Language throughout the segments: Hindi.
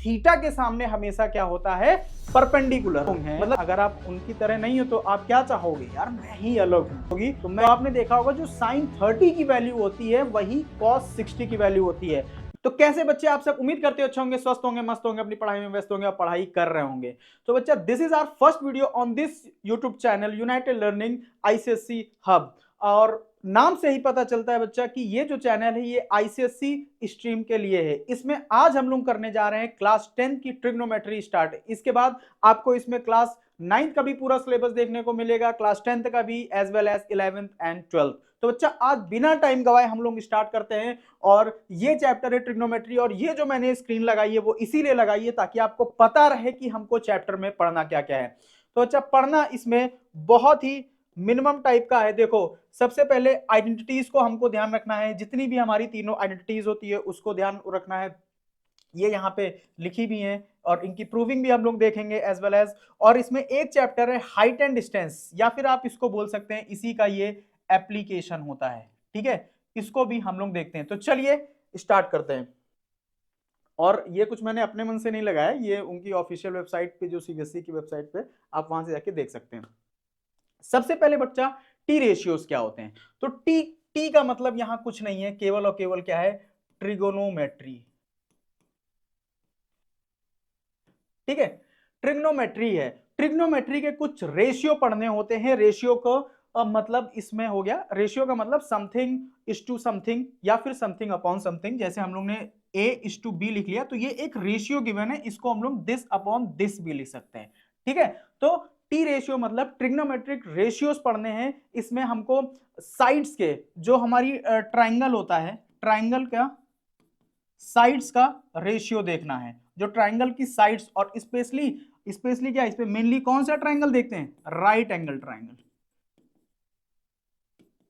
थीटा के सामने हमेशा क्या होता है, परपेंडिकुलर है। मतलब अगर आप उनकी तरह नहीं हो तो आप क्या चाहोगे, यार मैं ही अलग होगी। तो मैं आपने देखा होगा जो sin 30 की वैल्यू होती है वही cos 60 की वैल्यू होती है। तो कैसे बच्चे आप सब उम्मीद करते हो अच्छे होंगे, स्वस्थ होंगे, मस्त होंगे, अपनी पढ़ाई में व्यस्त होंगे और पढ़ाई कर रहे होंगे। तो बच्चा this is our first video on this YouTube channel United Learning ICSC hub. और नाम से ही पता चलता है बच्चा कि ये जो चैनल है ये आईसीएससी स्ट्रीम के लिए है। इसमें आज हम लोग करने जा रहे हैं क्लास 10 की ट्रिग्नोमेट्री स्टार्ट। इसके बाद आपको इसमें क्लास 9th का भी पूरा सिलेबस देखने को मिलेगा, क्लास 10th का भी, as well as 11th and 12th। तो बच्चा आज बिना टाइम गवाए हम लोग स्टार्ट करते हैं। और ये चैप्टर है ट्रिग्नोमेट्री, और ये जो मैंने स्क्रीन लगाई है वो इसीलिए लगाई है ताकि आपको पता रहे कि हमको चैप्टर में पढ़ना क्या क्या है। तो बच्चा पढ़ना इसमें बहुत ही मिनिमम टाइप का है। देखो सबसे पहले आइडेंटिटीज को हमको ध्यान रखना है, जितनी भी हमारी तीनों आइडेंटिटीज होती है उसको ध्यान रखना है। ये यहाँ पे लिखी भी हैं और इनकी प्रूविंग भी हम लोग देखेंगे एज वेल एज। और इसमें एक चैप्टर है हाइट एंड डिस्टेंस, या फिर आप इसको बोल सकते हैं इसी का ये एप्लीकेशन होता है। ठीक है, इसको भी हम लोग देखते हैं। तो चलिए स्टार्ट करते हैं। और ये कुछ मैंने अपने मन से नहीं लगाया, ये उनकी ऑफिशियल वेबसाइट पे, जो सीबीएसई की वेबसाइट पे, आप वहां से जाके देख सकते हैं। सबसे पहले बच्चा टी रेशियोज क्या होते हैं। तो टी का मतलब यहां कुछ नहीं है, केवल और केवल क्या है, ट्रिगोनोमेट्री। ठीक है, ट्रिग्नोमेट्री है। ट्रिग्नोमेट्री के कुछ रेशियो पढ़ने होते हैं। रेशियो को मतलब इसमें हो गया, रेशियो का मतलब समथिंग इज टू समथिंग या फिर समथिंग अपॉन समथिंग। जैसे हम लोग ने a इज टू बी लिख लिया तो ये एक रेशियो गिवन है, इसको हम लोग दिस अपॉन दिस भी लिख सकते हैं। ठीक है, तो टी रेशियो मतलब ट्रिग्नोमेट्रिक रेशियोज पढ़ने हैं। इसमें हमको साइड्स के, जो हमारी ट्राइंगल होता है, ट्राइंगल का साइड्स का रेशियो देखना है। जो ट्राइंगल की साइड्स, और स्पेशली क्या, इस पे मेनली कौन सा ट्राइंगल देखते हैं, right angle triangle.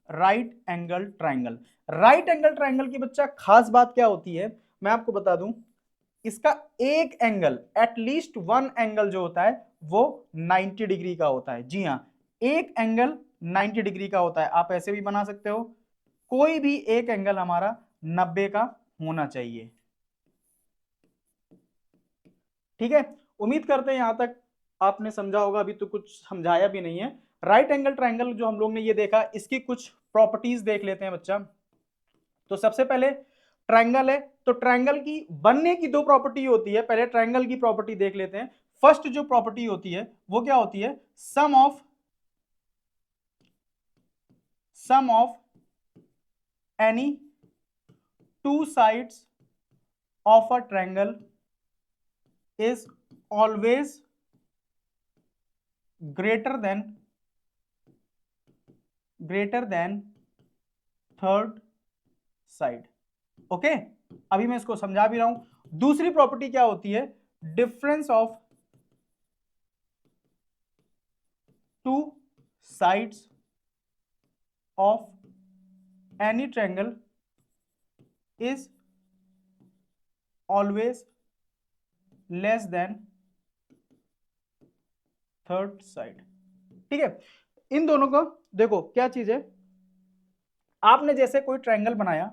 Right angle triangle, right angle triangle की बच्चा खास बात क्या होती है, मैं आपको बता दूं। इसका एक एंगल, एटलीस्ट वन एंगल जो होता है वो 90 डिग्री का होता है। जी हाँ, एक एंगल 90 डिग्री का होता है। आप ऐसे भी बना सकते हो, कोई भी एक एंगल हमारा 90 का होना चाहिए। ठीक है, उम्मीद करते हैं यहां तक आपने समझा होगा। अभी तो कुछ समझाया भी नहीं है। राइट एंगल ट्राइंगल जो हम लोग ने ये देखा, इसकी कुछ प्रॉपर्टीज देख लेते हैं बच्चा। तो सबसे पहले ट्राइंगल है, तो ट्राइंगल की बनने की दो प्रॉपर्टी होती है। पहले ट्राइंगल की प्रॉपर्टी देख लेते हैं। फर्स्ट जो प्रॉपर्टी होती है वो क्या होती है, sum of any two sides of a triangle is always greater than third side। Okay, अभी मैं इसको समझा भी रहा हूं। दूसरी प्रॉपर्टी क्या होती है, difference of to sides of any triangle is always less than third side. ठीक है, इन दोनों को देखो क्या चीज है। आपने जैसे कोई ट्रायंगल बनाया,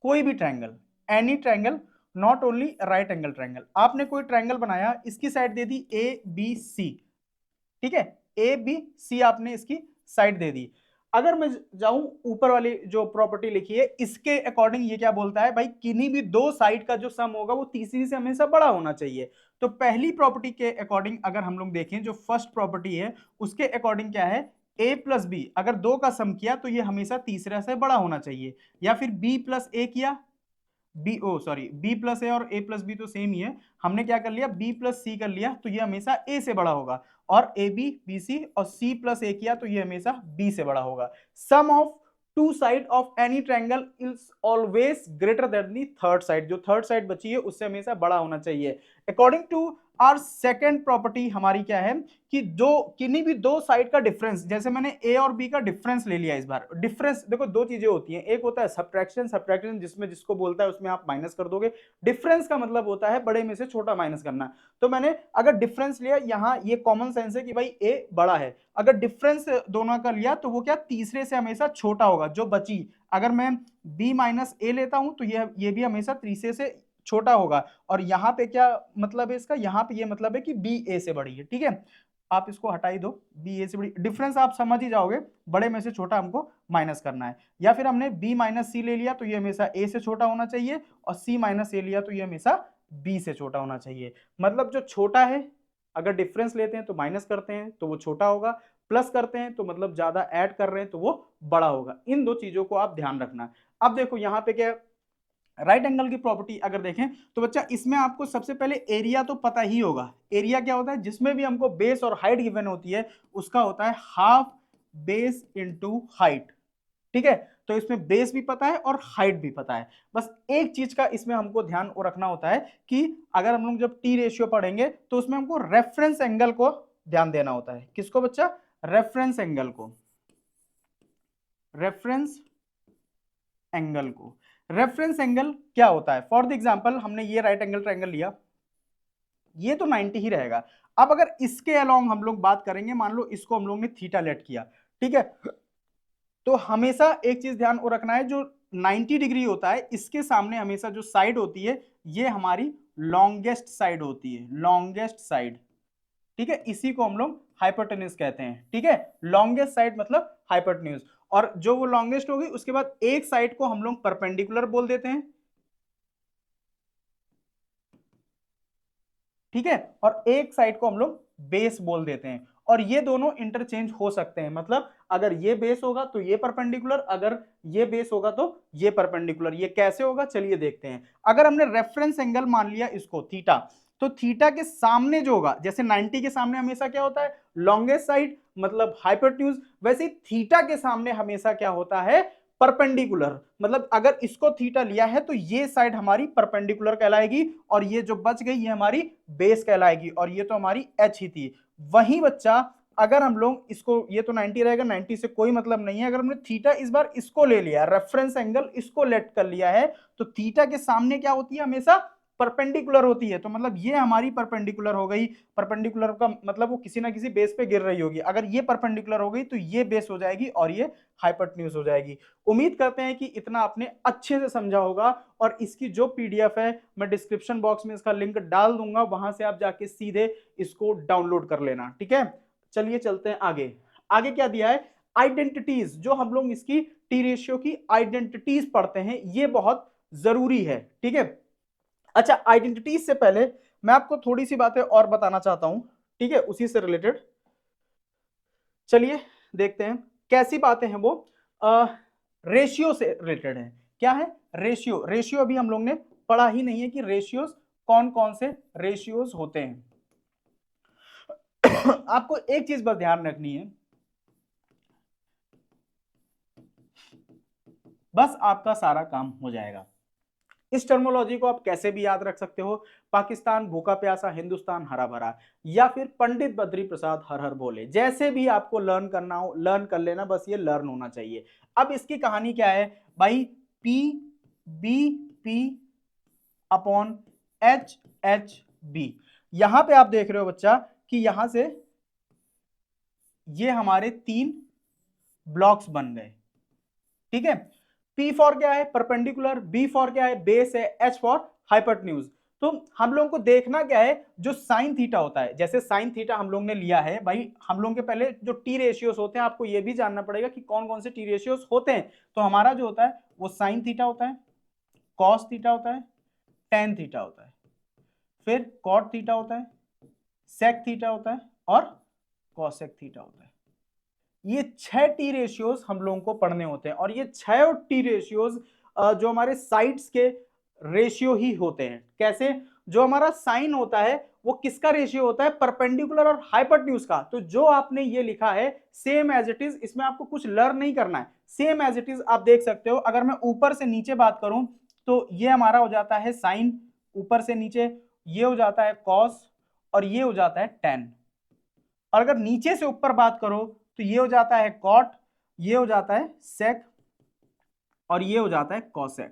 कोई भी triangle, any triangle, not only right angle triangle. आपने कोई ट्रायंगल बनाया, इसकी side they the A B C. ठीक है, ए बी सी आपने इसकी साइड दे दी। अगर मैं जाऊं ऊपर वाली जो प्रॉपर्टी लिखी है, इसके अकॉर्डिंग ये क्या बोलता है भाई, किन्हीं भी दो साइड का जो सम होगा वो तीसरी से हमेशा बड़ा होना चाहिए। तो पहली प्रॉपर्टी के अकॉर्डिंग अगर हम लोग देखें, जो फर्स्ट प्रॉपर्टी है उसके अकॉर्डिंग क्या है, a प्लस बी, अगर दो का सम किया तो ये हमेशा तीसरा से बड़ा होना चाहिए। या फिर b प्लस ए किया, B O sorry B plus A और ए प्लस बी तो सेम ही है, हमने क्या कर लिया, बी प्लस सी कर लिया तो ये हमेशा ए से बड़ा होगा। और ए बी बी सी और सी प्लस ए किया तो ये हमेशा बी से बड़ा होगा। Sum of two side of any triangle is always greater than the third side. जो थर्ड साइड बची है उससे हमेशा बड़ा होना चाहिए। अकॉर्डिंग टू और सेकंड प्रॉपर्टी हमारी क्या है कि जो किन्हीं भी दो साइड का डिफरेंस, जैसे मैंने ए और बी का डिफरेंस ले लिया इस बार। डिफरेंस देखो दो चीजें होती हैं, एक होता है सब्ट्रैक्शन, सब्ट्रैक्शन जिसमें जिसको बोलता है उसमें आप माइनस कर दोगे। डिफरेंस का मतलब होता है बड़े में से छोटा माइनस करना। तो मैंने अगर डिफरेंस लिया, यहाँ ये कॉमन सेंस है कि भाई ए बड़ा है, अगर डिफरेंस दोनों का लिया तो वो क्या तीसरे से हमेशा छोटा होगा। जो बची, अगर मैं b माइनस ए लेता हूं तो ये भी हमेशा तीसरे से छोटा होगा। और यहाँ पे क्या मतलब है इसका, यहाँ पे ये मतलब है कि बी ए से बड़ी है। ठीक है, आप इसको हटा ही दो, बी ए से बड़ी, डिफरेंस आप समझ ही जाओगे, बड़े में से छोटा हमको माइनस करना है। या फिर हमने बी माइनस सी ले लिया तो ये हमेशा ए से छोटा होना चाहिए, और सी माइनस ए लिया तो ये हमेशा बी से छोटा होना चाहिए। मतलब जो छोटा है, अगर डिफरेंस लेते हैं तो माइनस करते हैं तो वो छोटा होगा, प्लस करते हैं तो मतलब ज्यादा ऐड कर रहे हैं तो वो बड़ा होगा। इन दो चीजों को आप ध्यान रखना। अब देखो यहाँ पे क्या, राइट एंगल की प्रॉपर्टी अगर देखें तो बच्चा इसमें आपको सबसे पहले एरिया तो पता ही होगा। एरिया क्या होता है, जिसमें भी हमको बेस और हाइट गिवन होती है उसका होता है हाफ बेस इनटू हाइट। ठीक है, तो इसमें बेस भी पता है और हाइट भी पता है। बस एक चीज का इसमें हमको ध्यान रखना होता है कि अगर हम लोग जब टी रेशियो पढ़ेंगे तो उसमें हमको रेफरेंस एंगल को ध्यान देना होता है। किसको बच्चा, रेफरेंस एंगल को, रेफरेंस एंगल को। रेफरेंस एंगल क्या होता है, फॉर द एग्जांपल हमने ये राइट एंगल ट्रायंगल लिया, ये तो 90 ही रहेगा। अब अगर इसके अलोंग हम लोग बात करेंगे, मान लो इसको हम लोग ने थीटा लेट किया, ठीक है, तो हमेशा एक चीज ध्यान रखना है, जो 90 डिग्री होता है इसके सामने हमेशा जो साइड होती है ये हमारी लॉन्गेस्ट साइड होती है, लॉन्गेस्ट साइड। ठीक है, इसी को हम लोग हाइपोटेन्यूज कहते हैं। ठीक है, लॉन्गेस्ट साइड मतलब हाइपोटेन्यूज। और जो वो लॉन्गेस्ट होगी उसके बाद एक साइड को हम लोग परपेंडिकुलर बोल देते हैं। ठीक है, और एक साइड को हम लोग बेस बोल देते हैं। और ये दोनों इंटरचेंज हो सकते हैं, मतलब अगर ये बेस होगा तो ये परपेंडिकुलर, अगर ये बेस होगा तो ये परपेंडिकुलर। ये कैसे होगा चलिए देखते हैं। अगर हमने रेफरेंस एंगल मान लिया इसको थीटा, तो थीटा के सामने जो होगा, जैसे 90 के सामने हमेशा क्या होता है, लॉन्गेस्ट साइड मतलब हाइपोटेन्यूज, वैसे थीटा के सामने हमेशा क्या होता है, परपेंडिकुलर। मतलब अगर इसको थीटा लिया है तो ये साइड हमारी परपेंडिकुलर कहलाएगी, और ये जो बच गई ये हमारी बेस कहलाएगी, और ये तो हमारी एच ही थी। वही बच्चा अगर हम लोग इसको, ये तो 90 रहेगा, 90 से कोई मतलब नहीं है। अगर हमने थीटा इस बार इसको ले लिया, रेफरेंस एंगल इसको लेट कर लिया है, तो थीटा के सामने क्या होती है, हमेशा परपेंडिकुलर होती है। तो मतलब ये हमारी परपेंडिकुलर हो गई। परपेंडिकुलर का मतलब वो किसी ना किसी बेस पे गिर रही होगी। अगर ये परपेंडिकुलर हो गई तो ये बेस हो जाएगी और ये हाइपोटेन्यूज हो जाएगी। उम्मीद करते हैं कि इतना आपने अच्छे से समझा होगा। और इसकी जो पीडीएफ है मैं डिस्क्रिप्शन बॉक्स में इसका लिंक डाल दूंगा, वहां से आप जाके सीधे इसको डाउनलोड कर लेना। ठीक है, चलिए चलते हैं आगे। आगे क्या दिया है, आइडेंटिटीज। जो हम लोग इसकी टी रेशियो की आइडेंटिटीज पढ़ते हैं, ये बहुत जरूरी है। ठीक है, अच्छा आइडेंटिटीज से पहले मैं आपको थोड़ी सी बातें और बताना चाहता हूं। ठीक है, उसी से रिलेटेड चलिए देखते हैं कैसी बातें हैं वो। रेशियो से रिलेटेड है। क्या है, रेशियो। रेशियो अभी हम लोग ने पढ़ा ही नहीं है कि रेशियोज कौन कौन से रेशियोज होते हैं। आपको एक चीज बस ध्यान रखनी है, बस आपका सारा काम हो जाएगा। इस टर्मोलॉजी को आप कैसे भी याद रख सकते हो, पाकिस्तान भूखा प्यासा, हिंदुस्तान हरा भरा, या फिर पंडित बद्री प्रसाद हर हर बोले। जैसे भी आपको लर्न करना हो लर्न कर लेना, बस ये लर्न होना चाहिए। अब इसकी कहानी क्या है भाई, P B P upon H H B. यहां पे आप देख रहे हो बच्चा कि यहां से ये हमारे तीन ब्लॉक्स बन गए। ठीक है, P फॉर क्या है, परपेंडिकुलर, B फॉर क्या है, बेस है, H फॉर हाइपोटेन्यूज। तो हम लोगों को देखना क्या है, जो साइन थीटा होता है, जैसे साइन थीटा हम लोग ने लिया है भाई, हम लोग के पहले जो टी रेशियोज होते हैं आपको ये भी जानना पड़ेगा कि कौन कौन से टी रेशियोज होते हैं। तो हमारा जो होता है वो साइन थीटा होता है, कॉस थीटा होता है, टेन थीटा होता है, फिर कॉट थीटा होता है, सेक थीटा होता है, और कॉसेक थीटा होता है। ये 6 टी रेशियोज हम लोगों को पढ़ने होते हैं, और ये 6 टी रेशियोज जो हमारे साइड्स के रेशियो ही होते हैं। कैसे, जो हमारा साइन होता है वो किसका रेशियो होता है, परपेंडिकुलर और हाइपोटेन्यूज का। तो जो आपने ये लिखा है सेम एज इट इज, इसमें आपको कुछ लर्न नहीं करना है, सेम एज इट इज आप देख सकते हो। अगर मैं ऊपर से नीचे बात करूं तो ये हमारा हो जाता है साइन, ऊपर से नीचे ये हो जाता है कॉस, और ये हो जाता है tan। और अगर नीचे से ऊपर बात करो तो ये हो जाता है cot, ये हो जाता है sec और ये हो जाता है cosec।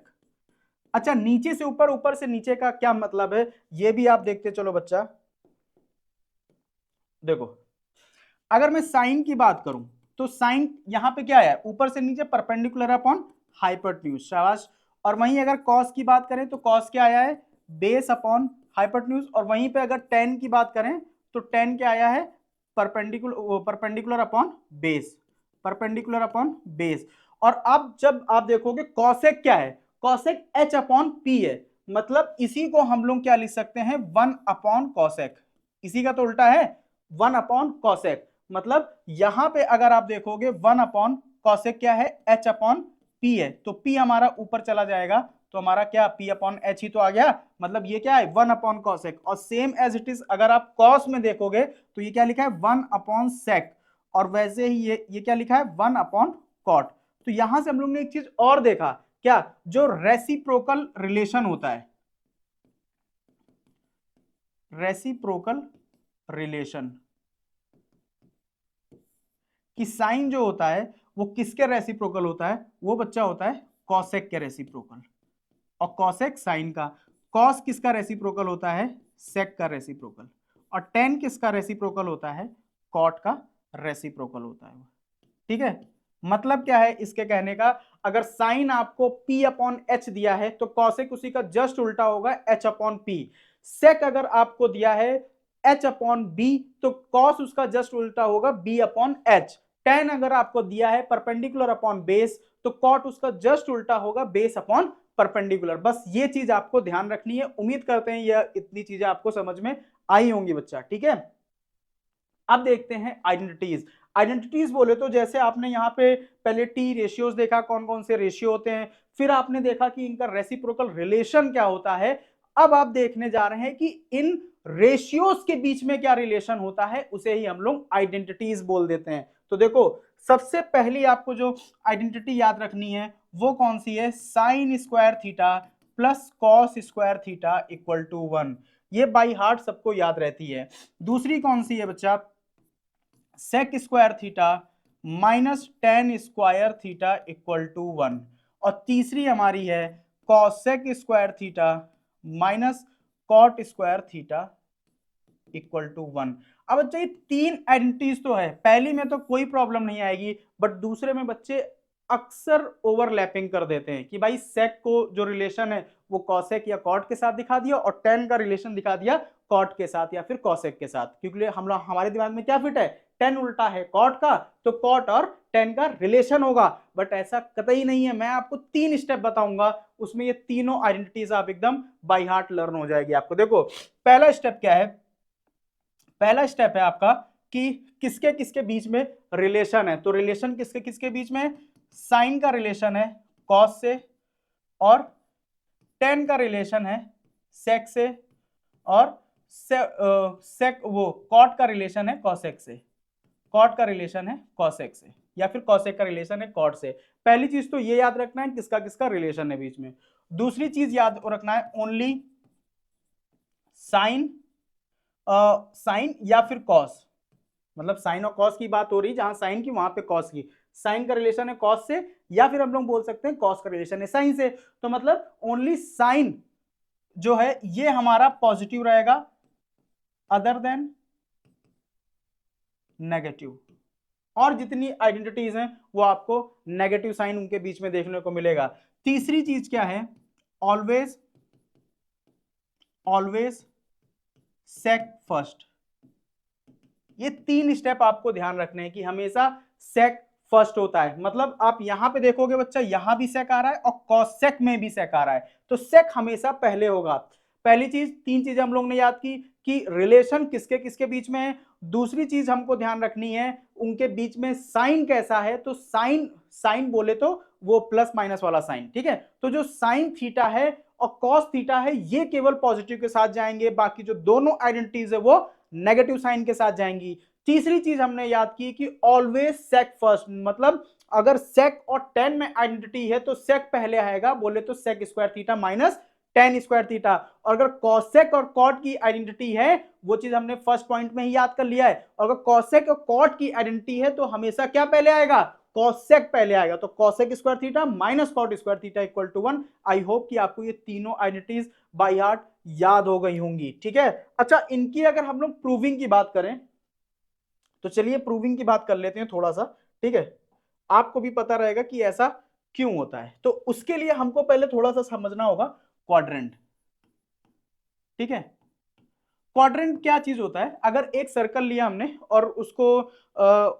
अच्छा, नीचे से ऊपर, ऊपर से नीचे का क्या मतलब है ये भी आप देखते चलो बच्चा। देखो, अगर मैं साइन की बात करूं तो साइन यहां पे क्या है, ऊपर से नीचे परपेंडिकुलर अपॉन हाइपोटेन्यूज, शाबाश। और वहीं अगर कॉस की बात करें तो कॉस क्या आया है, बेस अपॉन हाइपोटेन्यूज। और वहीं पे अगर टेन की बात करें तो टेन क्या आया है, perpendicular upon base, perpendicular upon base. और अब जब आप देखोगे कॉसेक क्या है, कॉसेक एच अपॉन पी है, मतलब इसी को हम लोग क्या लिख सकते हैं, वन अपॉन कॉसेक। इसी का तो उल्टा है, वन अपॉन कॉसेक। मतलब यहां पे अगर आप देखोगे वन अपॉन कॉसेक क्या है, एच अपॉन पी है, तो पी हमारा ऊपर चला जाएगा, तो हमारा क्या पी अपॉन एच ही तो आ गया, मतलब ये क्या है वन अपॉन कॉसेक। और सेम एज इट इज अगर आप कॉस में देखोगे तो ये क्या लिखा है, वन अपॉन सेक। और वैसे ही ये क्या लिखा है, वन अपॉन कॉट। तो यहां से हम लोग ने एक चीज और देखा, क्या, जो रेसिप्रोकल रिलेशन होता है, रेसिप्रोकल रिलेशन, कि साइन जो होता है वो किसके रेसिप्रोकल होता है, वो बच्चा होता है कॉसेक के रेसिप्रोकल। और कॉसेक साइन का, कॉस किसका रेसिप्रोकल होता है, सेक का रेसिप्रोकल। और टेन किसका रेसिप्रोकल होता है, कॉट का रेसिप्रोकल होता है। ठीक है, मतलब क्या है इसके कहने का, अगर साइन आपको P अपॉन एच दिया है तो कॉसेक उसी का जस्ट उल्टा होगा H अपॉन P। सेक अगर आपको दिया है H अपॉन बी तो कॉस उसका जस्ट उल्टा होगा B अपॉन एच। टेन अगर आपको दिया है परपेंडिकुलर अपॉन बेस तो कॉट उसका जस्ट उल्टा होगा बेस अपॉन परपेंडिकुलर। बस ये चीज आपको ध्यान रखनी है। उम्मीद करते हैं यह इतनी चीजें आपको समझ में आई होंगी बच्चा। ठीक है, अब देखते हैं आइडेंटिटीज। आइडेंटिटीज बोले तो जैसे आपने यहाँ पे पहले टी रेशियोज देखा, कौन कौन से रेशियो होते हैं, फिर आपने देखा कि इनका रेसिप्रोकल रिलेशन क्या होता है। अब आप देखने जा रहे हैं कि इन रेशियोज के बीच में क्या रिलेशन होता है, उसे ही हम लोग आइडेंटिटीज बोल देते हैं। तो देखो, सबसे पहली आपको जो आइडेंटिटी याद रखनी है वो कौन सी है, sine square theta plus cos square theta equal to 1। ये बाई हार्ट सबको याद रहती है। दूसरी कौन सी है बच्चा, sec square theta minus tan square theta equal to 1। और तीसरी हमारी है cosec square theta minus cot square theta equal to 1। अब बच्चे ये तीन आइडेंटिटीज तो है, पहली में तो कोई प्रॉब्लम नहीं आएगी, बट दूसरे में बच्चे अक्सर ओवरलैपिंग कर देते हैं कि भाई सेक को जो रिलेशन है वो कॉसेक या कॉट के साथ दिखा दिया और टेन का रिलेशन दिखा दिया कॉट के साथ या फिर कॉसेक के साथ, क्योंकि हम लोग हमारे दिमाग में क्या फिट है, टेन उल्टा है कॉट का तो कॉट और टेन का रिलेशन होगा। बट ऐसा कतई नहीं है, मैं आपको तीन स्टेप बताऊंगा, उसमें ये तीनों आइडेंटिटीज आप एकदम बाय हार्ट लर्न हो जाएगी आपको। देखो, पहला स्टेप क्या है, पहला स्टेप है आपका कि किसके किसके बीच में रिलेशन है। तो रिलेशन किसके किसके बीच में, साइन का रिलेशन है कॉस से, और टेन का रिलेशन है सेक से, और सेक वो कॉट का रिलेशन है कॉसेक से, कॉट का रिलेशन है कॉसेक से, या फिर कॉसेक का रिलेशन है कॉट से। पहली चीज तो ये याद रखना है किसका किसका रिलेशन है बीच में। दूसरी चीज याद रखना है ओनली साइन, साइन या फिर कॉस, मतलब साइन और कॉस की बात हो रही, जहां साइन की वहां पे कॉस की, साइन का रिलेशन है कॉस से, या फिर हम लोग बोल सकते हैं कॉस का रिलेशन है साइन से। तो मतलब ओनली साइन जो है ये हमारा पॉजिटिव रहेगा, अदर देन नेगेटिव। और जितनी आइडेंटिटीज हैं वो आपको नेगेटिव साइन उनके बीच में देखने को मिलेगा। तीसरी चीज क्या है, ऑलवेज ऑलवेज सेक फर्स्ट। ये तीन स्टेप आपको ध्यान रखने हैं कि हमेशा सेक फर्स्ट होता है। मतलब आप यहां पे देखोगे बच्चा, यहां भी सेक आ रहा है और कॉसेक में भी सेक आ रहा है, तो सेक हमेशा पहले होगा। पहली चीज, तीन चीजें हम लोग ने याद की कि रिलेशन किसके किसके बीच में है। दूसरी चीज हमको ध्यान रखनी है उनके बीच में साइन कैसा है। तो साइन, साइन बोले तो वो प्लस माइनस वाला साइन, ठीक है। तो जो साइन थीटा है और कॉस थीटा है ये केवल पॉजिटिव के साथ जाएंगे, बाकी जो दोनों आइडेंटिटीज है वो नेगेटिव साइन के साथ जाएंगी। तीसरी चीज हमने याद की कि ऑलवेज सेक फर्स्ट, मतलब अगर सेक और टेन में आइडेंटिटी है तो सेक पहले आएगा, बोले तो sec square theta minus tan square theta. और अगर कॉसेक और कॉट की आइडेंटिटी है, वो चीज हमने फर्स्ट पॉइंट में ही याद कर लिया है, और अगर कॉसेक और कॉट की आइडेंटिटी है तो हमेशा क्या पहले आएगा, कॉसेक पहले आएगा। तो cosec square theta minus cot square theta equal to 1। I hope कि आपको ये तीनों आइडेंटिटीज बाय हार्ट याद हो गई होंगी, ठीक है। अच्छा, इनकी अगर हम लोग प्रूविंग की बात करें तो चलिए प्रूविंग की बात कर लेते हैं थोड़ा सा, ठीक है। आपको भी पता रहेगा कि ऐसा क्यों होता है। तो उसके लिए हमको पहले थोड़ा सा समझना होगा क्वाड्रेंट, ठीक है। क्वाड्रेंट क्या चीज होता है, अगर एक सर्कल लिया हमने और उसको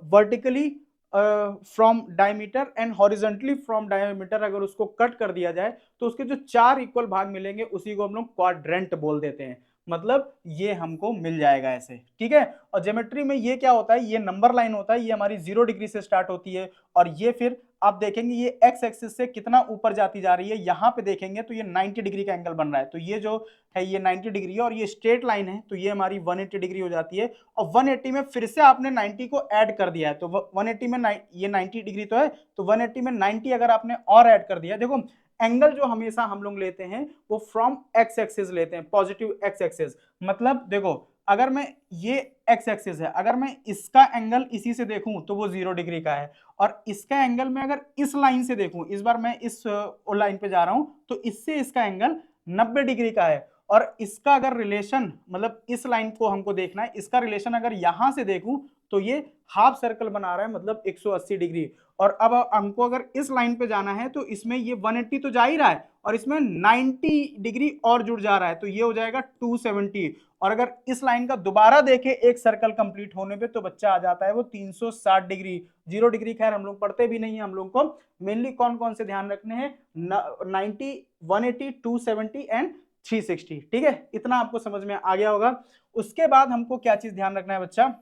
vertically from diameter and horizontally from diameter अगर उसको कट कर दिया जाए तो उसके जो 4 इक्वल भाग मिलेंगे उसी को हम लोग क्वाड्रेंट बोल देते हैं। मतलब ये हमको मिल जाएगा ऐसे, ठीक है। और ज्योमेट्री में ये क्या होता है, ये नंबर लाइन होता है, ये हमारी 0 डिग्री से स्टार्ट होती है और ये फिर आप देखेंगे ये एक्स एक्सिस से कितना ऊपर जाती जा रही है, यहां पे देखेंगे तो ये 90 डिग्री का एंगल बन रहा है। तो ये जो है ये 90 डिग्री है और ये स्ट्रेट लाइन है तो ये हमारी 180 डिग्री हो जाती है। और 180 में फिर से आपने 90 को ऐड कर दिया है तो 180 में ये 90 डिग्री तो है, तो 180 में 90 अगर आपने और ऐड कर दिया, देखो एंगल जो हमेशा हम लोग लेते हैं वो फ्रॉम एक्स एक्सिस लेते हैं, पॉजिटिव एक्स एक्सिस। मतलब देखो अगर मैं ये एक्स एक्सिस है, अगर मैं इसका एंगल इसी से देखूं तो वो 0 डिग्री का है, और इसका एंगल मैं अगर इस लाइन से देखूं, इस बार मैं इस लाइन पे जा रहा हूं तो इससे इसका एंगल 90 डिग्री का है। और इसका अगर रिलेशन, मतलब इस लाइन को हमको देखना है, इसका रिलेशन अगर यहां से देखूं तो ये हाफ सर्कल बना रहा है, मतलब 180 डिग्री। और अब हमको अगर इस लाइन पे जाना है तो इसमें ये 180 तो जा ही रहा है और इसमें 90 डिग्री और जुड़ जा रहा है तो ये हो जाएगा 270। और अगर इस लाइन का दोबारा देखें एक सर्कल कंप्लीट होने पे तो बच्चा आ जाता है वो 360 डिग्री। 0 डिग्री खैर हम लोग पढ़ते भी नहीं है, हम लोग को मेनली कौन कौन से ध्यान रखने हैं, 90, 180, 270 एंड 360, ठीक है। इतना आपको समझ में आ गया होगा। उसके बाद हमको क्या चीज ध्यान रखना है बच्चा,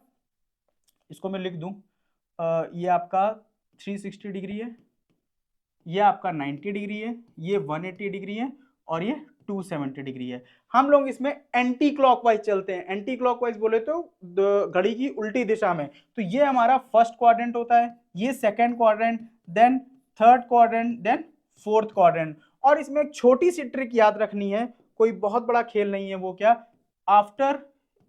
इसको मैं लिख दूं, ये आपका 360 डिग्री है, ये आपका 90 डिग्री है, ये 180 डिग्री है और ये 270 डिग्री है। हम लोग इसमें एंटी क्लॉकवाइज चलते हैं। एंटी क्लॉकवाइज बोले तो घड़ी की उल्टी दिशा में। तो ये हमारा फर्स्ट क्वाड्रेंट होता है, ये second quadrant, then third quadrant, then fourth quadrant. और इसमें एक छोटी सी ट्रिक याद रखनी है, कोई बहुत बड़ा खेल नहीं है, वो क्या, after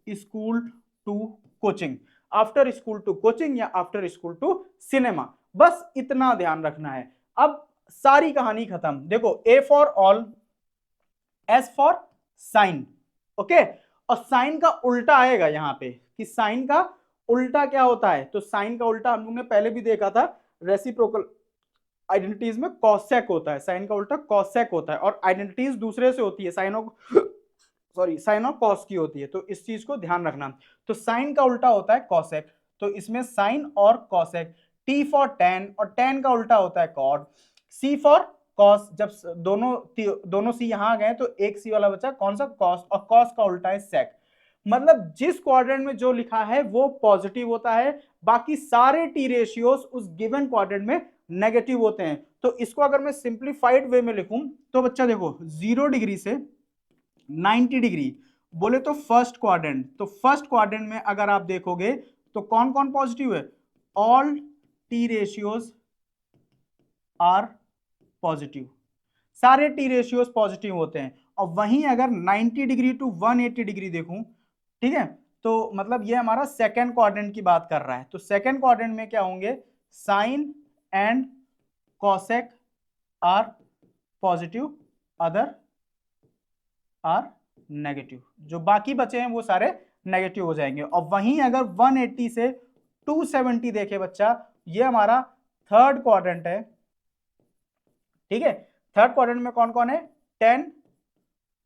school to coaching, after school to coaching या आफ्टर स्कूल टू सिनेमा, बस इतना ध्यान रखना है। अब सारी कहानी खत्म। देखो A for all, S for sine, okay. और साइन का उल्टा आएगा यहां पे कि साइन का उल्टा क्या होता है, तो साइन का उल्टा हम लोग ने पहले भी देखा था रेसिप्रोकल आइडेंटिटीज में कॉसेक होता है, साइन का उल्टा कॉसेक होता है। और आइडेंटिटीज दूसरे से होती है, साइन और कॉस की होती है, तो इस चीज को ध्यान रखना। तो साइन का उल्टा होता है कॉसेक, तो इसमें साइन और कॉसेक। टी फॉर टेन, और टेन का उल्टा होता है कॉट। सी फॉर कॉस, जब दोनों सी यहां आ गए तो एक सी वाला बचा कौन सा, कॉस, और कॉस का उल्टा है सेक। मतलब जिस क्वाड्रेंट में जो लिखा है वो पॉजिटिव होता है, बाकी सारे टी रेशियोज उस गिवन क्वाड्रेंट में नेगेटिव होते हैं। तो इसको अगर मैं सिंप्लीफाइड वे में लिखूं तो बच्चा देखो 0 डिग्री से 90 डिग्री बोले तो फर्स्ट क्वाड्रेंट, तो फर्स्ट क्वाड्रेंट में अगर आप देखोगे तो कौन कौन पॉजिटिव है, all T ratios are positive, सारे टी रेशियोज पॉजिटिव होते हैं। और वहीं अगर 90 डिग्री टू 180 डिग्री देखूं, ठीक है, तो मतलब ये हमारा सेकेंड क्वाड्रेंट की बात कर रहा है। तो सेकेंड क्वाड्रेंट में क्या होंगे, sine and cosec are positive, other are negative, जो बाकी बचे हैं वो सारे नेगेटिव हो जाएंगे। और वहीं अगर 180 से 270 देखे बच्चा, ये हमारा थर्ड क्वाड्रेंट है, ठीक है। थर्ड क्वाड्रेंट में कौन कौन है, 10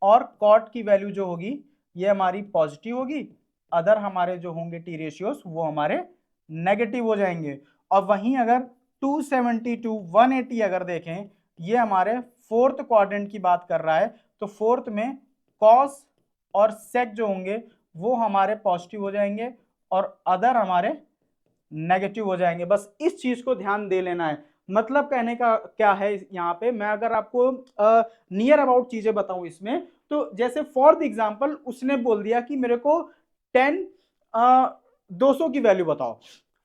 और कॉट की वैल्यू जो होगी ये हमारी पॉजिटिव होगी, अदर हमारे जो होंगे टी रेशियोज वो हमारे नेगेटिव हो जाएंगे। और वहीं अगर 270 टू 180 अगर देखें, ये हमारे फोर्थ क्वाड्रेंट की बात कर रहा है, तो फोर्थ में कॉस और सेक जो होंगे वो हमारे पॉजिटिव हो जाएंगे और अदर हमारे नेगेटिव हो जाएंगे। बस इस चीज को ध्यान दे लेना है। मतलब कहने का क्या है यहाँ पे, मैं अगर आपको नियर अबाउट चीजें बताऊं इसमें, तो जैसे फॉर द एग्जांपल उसने बोल दिया कि मेरे को 10 200 की वैल्यू बताओ।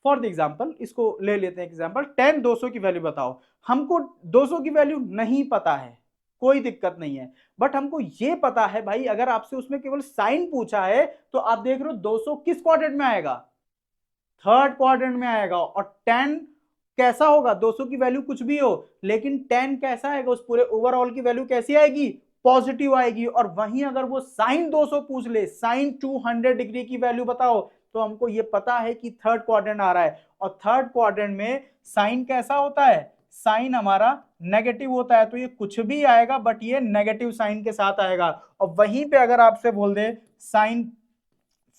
फॉर द एग्जांपल इसको ले लेते हैं एग्जांपल, 10 200 की वैल्यू बताओ। हमको 200 की वैल्यू नहीं पता है, कोई दिक्कत नहीं है। बट हमको ये पता है भाई, अगर आपसे उसमें केवल साइन पूछा है तो आप देख रहे हो 200 किस क्वाड्रेंट में आएगा, थर्ड क्वाड्रेंट में आएगा। और 10 कैसा होगा, 200 की वैल्यू कुछ भी हो, लेकिन 10 कैसा आएगा, उस पूरे ओवरऑल की वैल्यू कैसी आएगी, पॉजिटिव आएगी। और वहीं अगर वो साइन 200 पूछ ले, साइन 200 डिग्री की वैल्यू बताओ, तो हमको ये पता है कि थर्ड क्वाड्रेंट आ रहा है। और थर्ड क्वाड्रेंट में साइन कैसा होता है, साइन हमारा नेगेटिव होता है, तो ये कुछ भी आएगा बट ये नेगेटिव साइन के साथ आएगा। और वहीं पे अगर आपसे बोल दे साइन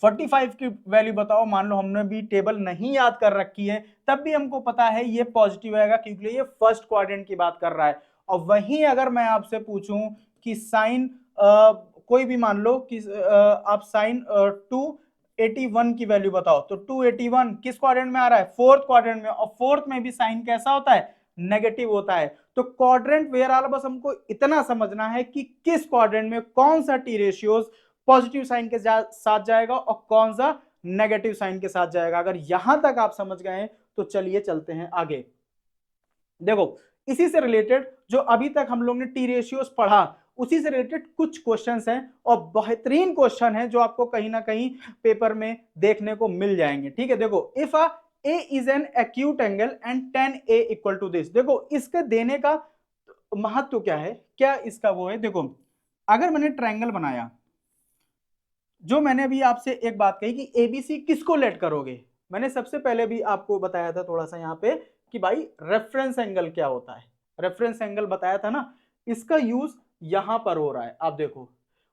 45 की वैल्यू बताओ, मान लो हमने भी टेबल नहीं याद कर रखी है, तब भी हमको पता है ये पॉजिटिव आएगा, क्योंकि ये फर्स्ट क्वाड्रेंट की बात कर रहा है। और वहीं अगर मैं आपसे पूछूं कि साइन कोई भी मान लो कि आप साइन 281 की वैल्यू बताओ, तो 281 किस क्वाड्रेंट में आ रहा है, फोर्थ क्वाड्रेंट में। और फोर्थ में भी साइन कैसा होता है, नेगेटिव होता है। तो क्वाड्रेंट वेयर आल, बस हमको इतना समझना है कि किस क्वाड्रेंट में कौन सा टी रेशियोज पॉजिटिव साइन के साथ जाएगा और कौन सा नेगेटिव साइन के साथ जाएगा। अगर यहां तक आप समझ गए तो चलिए चलते हैं आगे। देखो इसी से रिलेटेड जो अभी तक हम लोग ने टी रेशियोज पढ़ा, उसी से रिलेटेड कुछ क्वेश्चंस हैं और बेहतरीन क्वेश्चन हैं जो आपको कहीं ना कहीं पेपर में देखने को मिल जाएंगे। ठीक है, देखो if A is an acute angle and tan A equal to this। देखो इसके देने का महत्व क्या है, क्या इसका वो है। देखो अगर मैंने ट्रायंगल बनाया, जो मैंने अभी आपसे एक बात कही कि एबीसी किसको लेट करोगे, मैंने सबसे पहले भी आपको बताया था थोड़ा सा यहाँ पे कि भाई रेफरेंस एंगल क्या होता है, रेफरेंस एंगल बताया था ना, इसका यूज यहां पर हो रहा है। आप देखो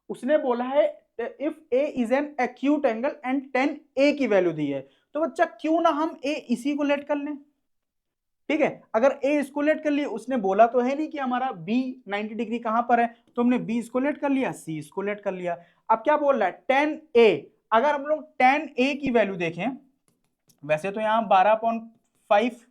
उसने बोला है if A is an acute angle and tan A की वैल्यू दी है, तो बच्चा क्यों ना हम A इसी को लेट कर लें। ठीक है, अगर A इसको लेट कर लिया, उसने बोला तो है नहीं कि हमारा B 90 डिग्री कहां पर है, तो हमने B इसको लेट कर लिया, C इसको लेट कर लिया। अब क्या बोल रहा है, tan A, अगर हम लोग tan A की वैल्यू देखें, वैसे तो यहाँ 12.5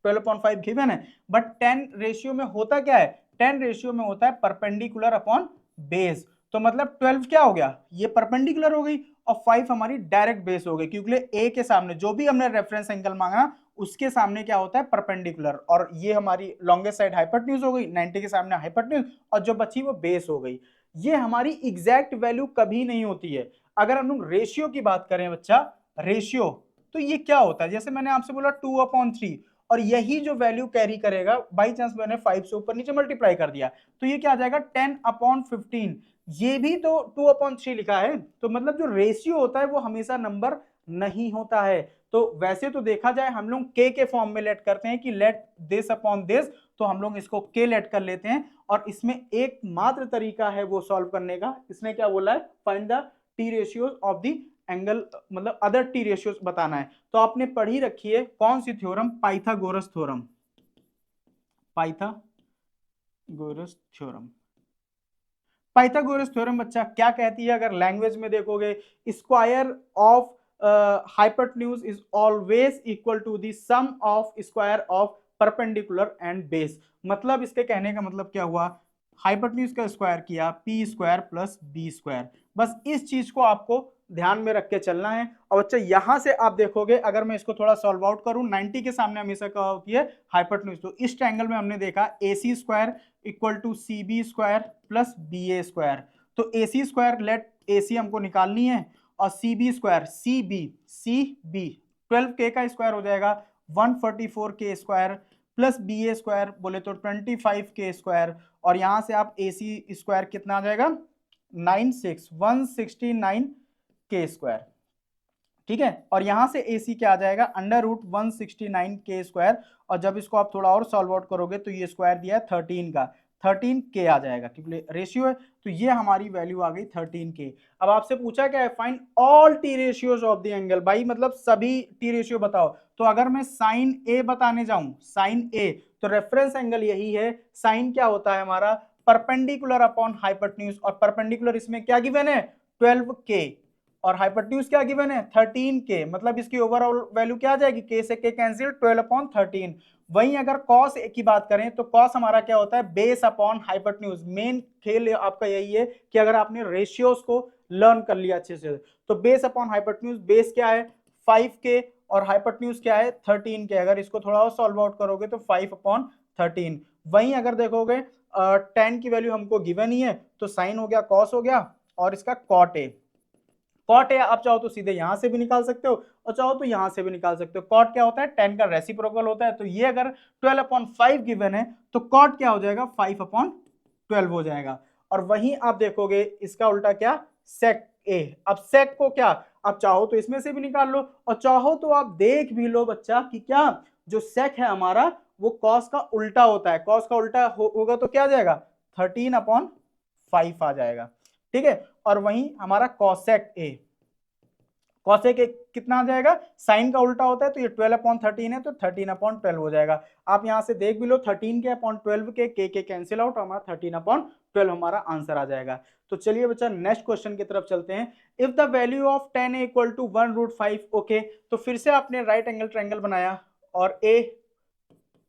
12.5 गिवन है, बट 10 रेशियो में होता क्या है, 10 रेशियो में होता है परपेंडिकुलर अपॉन बेस। तो मतलब 12 क्या हो गया, ये परपेंडिकुलर हो गई और 5 हमारी डायरेक्ट बेस हो गई, क्योंकि ए के सामने जो भी हमने रेफरेंस एंगल मांगा उसके सामने क्या होता है, परपेंडिकुलर। और ये हमारी लॉन्गेस्ट साइड हाइपोटेन्यूज हो गई, 90 के सामने हाइपोटेन्यूज, और जो बची वो बेस हो गई। ये हमारी एग्जैक्ट वैल्यू कभी नहीं होती है। अगर हम लोग रेशियो की बात करें बच्चा, रेशियो तो ये क्या होता है, जैसे मैंने आपसे बोला 2/3, और यही जो वैल्यू कैरी करेगा, बाई चांस मैंने 5 से ऊपर नीचे मल्टीप्लाई कर दिया, तो ये क्या आ जाएगा 10/15। ये भी तो 2/3 लिखा है, तो मतलब जो रेशियो होता है वो हमेशा नंबर नहीं होता है। तो वैसे तो देखा जाए हम लोग के फॉर्म में लेट करते हैं कि लेट दिस अपॉन दिस, तो हम लोग इसको के लेट कर लेते हैं। और इसमें एक मात्र तरीका है वो सॉल्व करने का, इसने क्या बोला है, find the T ratios of the angle, मतलब अदर टी रेशियोज बताना है। तो आपने पढ़ी रखी है कौन सी theorem, Pythagoras theorem, Pythagoras theorem. Pythagoras theorem बच्चा क्या कहती है, अगर लैंग्वेज में देखोगे, square of hypotenuse is always equal to the sum of square of perpendicular and base. मतलब इसके कहने का मतलब क्या हुआ, हाइपोटेन्यूज का स्क्वायर किया P square plus B square, बस इस चीज को आपको ध्यान में रख के चलना है। और बच्चा यहां से आप देखोगे, अगर मैं इसको थोड़ा सॉल्व आउट करूं, 90 के सामने हमेशा क्या होती है, हाइपोटेन्यूज। तो इस ट्रायंगल में हमने देखा AC square equal to CB square plus BA square. तो AC स्क्वायर लेट AC हमको निकालनी है, और CB स्क्वायर CB 12K का स्क्वायर हो जाएगा 144K square, plus BA square बोले तो 25K स्क्वायर, और यहां से आप AC स्क्वायर कितना आ जाएगा 169K स्क्वायर। ठीक है, और यहां से AC क्या आ जाएगा √169K स्क्वायर, और जब इसको आप थोड़ा और सॉल्व आउट करोगे तो ये स्क्वायर दिया है 13 का, 13K आ जाएगा, क्योंकि रेशियो है। तो ये हमारी वैल्यू आ गई 13K। अब आपसे पूछा क्या है, find all T ratios of the angle, भाई मतलब सभी टी रेशियो बताओ। तो अगर मैं साइन A बताने जाऊं, साइन A, तो रेफरेंस एंगल यही है, साइन क्या होता है हमारा, परपेंडिकुलर अपॉन हाइपोटेन्यूज, और परपेंडिकुलर इसमें क्या गिवन है 12K, और हाइपोटेन्यूज क्या गिवन है 13K, मतलब इसकी ओवरऑल वैल्यू क्या आ जाएगी, K से K कैंसिल 12/13। वहीं अगर cos की बात करें तो cos हमारा क्या होता है, बेस अपॉन हाइपोटेन्यूज। मेन खेल आपका यही है कि अगर आपने रेशियोज को लर्न कर लिया अच्छे से, तो बेस अपॉन हाइपोटेन्यूज, बेस क्या है 5K और हाइपोटेन्यूज क्या है 13K। अगर इसको थोड़ा और सॉल्व आउट करोगे तो 5/13। वहीं अगर देखोगे tan की वैल्यू हमको गिवन ही है, तो साइन हो गया, कॉस हो गया और इसका कॉट ए। कॉट ए आप चाहो तो सीधे यहां से भी निकाल सकते हो और चाहो तो यहां से भी निकाल सकते हो। कॉट क्या होता है, tan का रेसिप्रोकल होता है, तो ये अगर 12/5 गिवन है तो कॉट क्या हो जाएगा, 5/12 हो जाएगा। और वहीं आप देखोगे इसका उल्टा क्या, सेक ए। अब सेक को क्या, आप चाहो तो इसमें से भी निकाल लो और चाहो तो आप देख भी लो बच्चा कि क्या जो सेक है हमारा वो कॉस का उल्टा होता है। कॉस का उल्टा होगा तो क्या आ जाएगा, 13/5 आ जाएगा, ठीक है। और वहीं हमारा कॉसेक ए, कॉसेक ए कितना आ जाएगा, साइन का उल्टा होता है तो ये 12/13 है तो 13/12 हो जाएगा। आप यहां से देख भी लो 13 के अपॉन 12 के कैंसिल आउट, हमारा 13/12 हमारा आंसर आ जाएगा। तो चलिए बच्चा नेक्स्ट क्वेश्चन की तरफ चलते हैं। If the value of tan a equal to 1√5, okay, तो फिर से आपने राइट एंगल ट्रायंगल बनाया और ए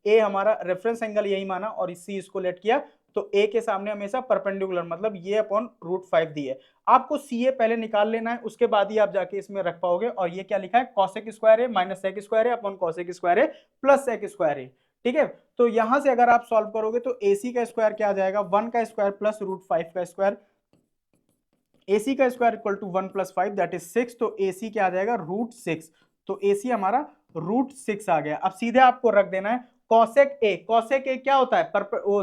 हमारा रेफरेंस एंगल यही माना और सी इसको लेट किया, तो ए के सामने हमेशा परपेंडिकुलर मतलब ये अपॉन √5 दी है। आपको सी ए पहले निकाल लेना है, उसके बाद ही आप जाके इसमें रख पाओगे। और ये क्या लिखा है, cosec square A minus sec square A upon cosec square A plus sec square A, ठीक है। तो यहां से अगर आप सॉल्व करोगे तो AC का स्क्वायर क्या आ जाएगा, 1 का स्क्वायर प्लस √5 का स्क्वायर, AC का square equal to 1 + 5 that is 6, तो AC क्या आ जाएगा, √6, तो AC हमारा √6 आ गया। अब सीधे आपको रख देना है कॉसेक ए। कॉसेक ए क्या होता है,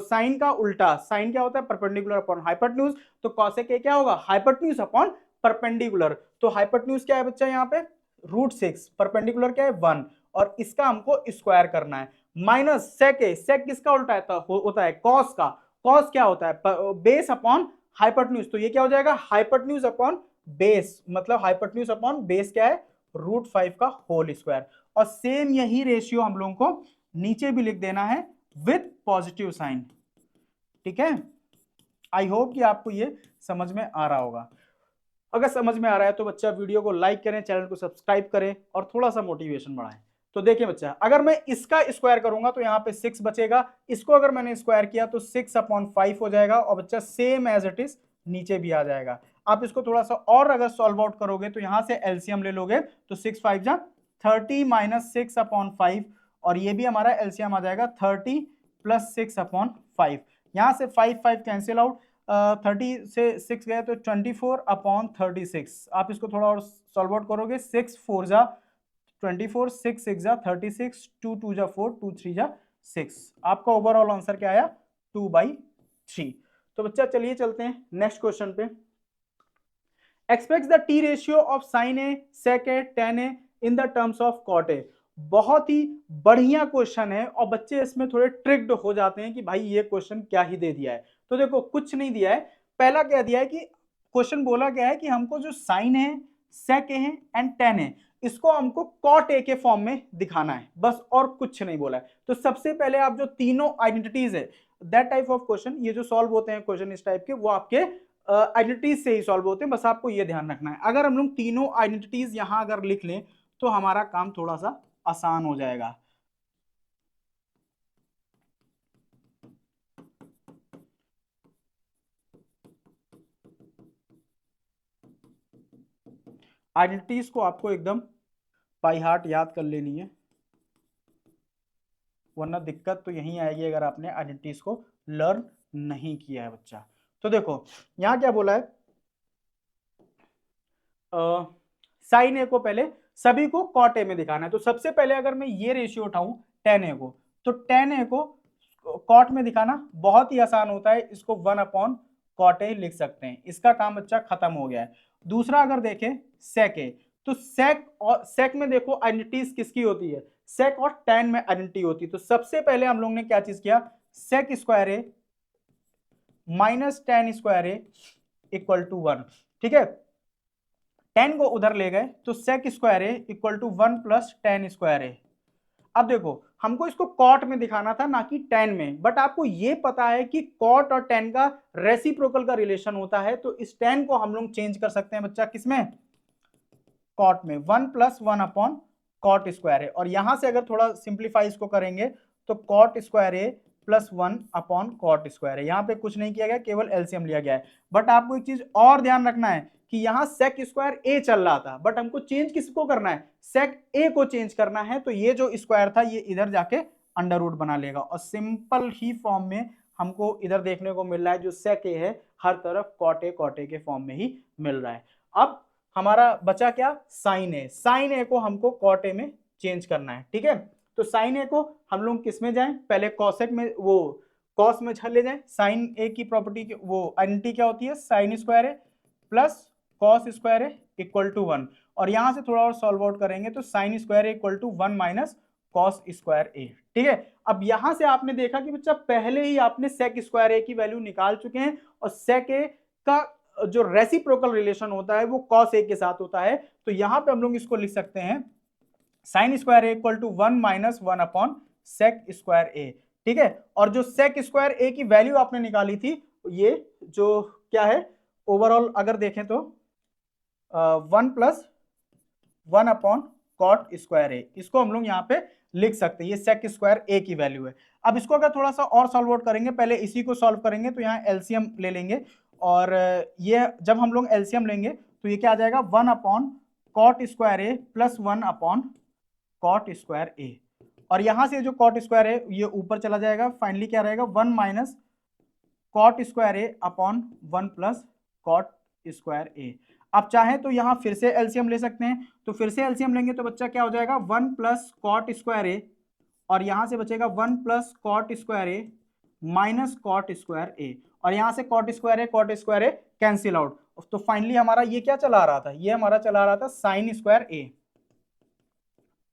साइन का उल्टा, साइन क्या होता है, परपेंडिकुलर अपॉन हाइपोटेन्यूज, तो कॉसेक ए क्या होगा, हाइपोटेन्यूज अपॉन परपेंडिकुलर। तो हाइपोटेन्यूज क्या है बच्चा यहाँ पे, √6, परपेंडिकुलर क्या है 1, और इसका हमको स्क्वायर करना है। माइनस सेक ए, सेक किसका उल्टा होता है, कॉस का। कॉस क्या होता है, बेस अपॉन हाइपोटेन्यूज, तो ये क्या हो जाएगा, हाइपोटेन्यूज अपॉन बेस, मतलब हाइपोटेन्यूज अपॉन बेस क्या है, √5 का होल स्क्वायर। और सेम यही रेशियो हम लोगों को नीचे भी लिख देना है विथ पॉजिटिव साइन, ठीक है। आई होप कि आपको ये समझ में आ रहा होगा। अगर समझ में आ रहा है तो बच्चा वीडियो को लाइक करें, चैनल को सब्सक्राइब करें और थोड़ा सा मोटिवेशन बढ़ाएं। तो देखिए बच्चा, अगर मैं इसका स्क्वायर करूंगा तो यहाँ पे 6 बचेगा, इसको अगर मैंने स्क्वायर किया तो 6/5 हो जाएगा, और बच्चा सेम एज इट इज नीचे भी आ जाएगा। आप इसको थोड़ा सा और अगर सॉल्व आउट करोगे तो यहां से एलसीएम ले लोगे तो 6 5 जा 30 माइनस 6/5, और ये भी हमारा एलसीएम आ जाएगा 30 प्लस 6/5। यहां से 5 5 कैंसिल आउट, 30 से 6 गए तो 24/36। आप इसको थोड़ा और सॉल्व आउट करोगे, 6 4 जा 24, 6 6 जा 36, 2 2 जा 4, 2 3 जा 6। आपका ओवरऑल आंसर क्या आया, 2/3। तो बच्चा चलिए चलते हैं नेक्स्ट क्वेश्चन पे। Expect the T ratio of sine A, sec A, tan A in the terms of cot A. बहुत ही बढ़िया क्वेश्चन है और बच्चे इसमें थोड़े ट्रिक्ड हो जाते हैं कि भाई ये क्वेश्चन क्या ही दे दिया है। तो देखो कुछ नहीं दिया है, पहला क्या दिया है कि क्वेश्चन बोला गया है कि हमको जो साइन है, सेक ए है एंड tan है, इसको हमको कॉट ए के फॉर्म में दिखाना है, बस और कुछ नहीं बोला है। तो सबसे पहले आप जो तीनों आइडेंटिटीज है, दैट टाइप ऑफ क्वेश्चन, ये जो सॉल्व होते हैं क्वेश्चन इस टाइप के, वो आपके आइडेंटिटीज से ही सॉल्व होते हैं, बस आपको ये ध्यान रखना है। अगर हम लोग तीनों आइडेंटिटीज यहां अगर लिख लें तो हमारा काम थोड़ा सा आसान हो जाएगा। आइडेंटिटीज को आपको एकदम बाय हार्ट याद कर लेनी है, वरना दिक्कत तो यही आएगी अगर आपने आइडेंटिटीज को लर्न नहीं किया है बच्चा। तो देखो यहां क्या बोला है, साइन ए को पहले सभी को कॉट ए में दिखाना है। तो सबसे पहले अगर मैं ये रेशियो उठाऊं tan ए को, तो tan ए को कॉट में दिखाना बहुत ही आसान होता है, इसको 1/cot ए लिख सकते हैं, इसका काम बच्चा खत्म हो गया है। दूसरा अगर देखें सेक ए, तो सेक और सेक में देखो आइडेंटिटीज किसकी होती है, सेक और tan में आइडेंटिटी होती है। तो सबसे पहले हम लोग ने क्या चीज किया, sec square A minus tan square A equal to 1, ठीक है। tan को उधर ले गए तो sec square A equal to 1 plus tan square A. अब देखो हमको इसको कॉट में दिखाना था ना कि tan में, बट आपको ये पता है कि कॉट और tan का रेसिप्रोकल का रिलेशन होता है, तो इस tan को हम लोग चेंज कर सकते हैं बच्चा किसमें, कॉट में, 1 + 1/cot स्क्वायर ए। और यहां से अगर थोड़ा सिंप्लीफाई इसको करेंगे तो cot square A plus 1/cot square है। यहाँ पे कुछ नहीं किया गया, केवल एलसीएम लिया गया है। बट आपको एक चीज और ध्यान रखना है कि यहाँ सेक स्क्वायर ए चल रहा था, बट हमको चेंज किसको करना है, सेक ए को चेंज करना है। तो ये जो स्क्वायर था ये इधर जाके अंडर रूट बना लेगा और सिंपल ही फॉर्म में हमको इधर देखने को मिल रहा है जो sec a है हर तरफ cot a के फॉर्म में ही मिल रहा है। अब हमारा बचा क्या, साइन ए को हमको कॉट ए में चेंज करना है, ठीक है। तो साइन ए को हम लोग किस में जाएं, पहले कॉसेक में, वो कॉस में चले जाएं। साइन ए की प्रॉपर्टी वो आइडेंटिटी क्या होती है, sine square A plus cos square A equal to 1, और यहां से थोड़ा और सॉल्व आउट करेंगे तो sine square A equal to 1 minus cos square A, ठीक है। अब यहां से आपने देखा कि बच्चा पहले ही आपने सेक स्क्वायर ए की वैल्यू निकाल चुके हैं, और सेक ए का जो रेसिप्रोकल रिलेशन होता है वो कॉस ए के साथ होता है। तो यहां पे हम लोग इसको लिख सकते हैं sine square A equal to 1 minus 1 upon sec square A, ठीक है। और जो सेक स्क्वायर ए की वैल्यू आपने निकाली थी, ये जो क्या है ओवरऑल अगर देखें तो 1 प्लस 1 अपॉन कॉट स्क्वायर ए, इसको हम लोग यहाँ पे लिख सकते हैं, ये सेक स्क्वायर ए की वैल्यू है। अब इसको अगर थोड़ा सा और सॉल्व आउट करेंगे, पहले इसी को सॉल्व करेंगे तो यहाँ एलसीएम ले लेंगे, और ये जब हम लोग एलसीएम लेंगे तो ये क्या आ जाएगा 1 upon cot square A plus 1 upon cot square ए, और यहां से जो कॉट स्क्वायर है ये ऊपर चला जाएगा, फाइनली क्या रहेगा 1 माइनस कॉट स्क्वायर ए अपॉन 1 प्लस कॉट स्क्वायर ए। आप चाहें तो यहां फिर से एलसीएम ले सकते हैं, तो फिर से एलसीएम लेंगे तो बच्चा क्या हो जाएगा 1 प्लस कॉट स्क्वायर ए, और यहां से बचेगा 1 plus cot square A minus cot square ए, और यहां से कॉट स्क्वायर ए कैंसिल आउट। तो फाइनली हमारा ये क्या चला आ रहा था, ये हमारा चला आ रहा था साइन स्क्वायर ए,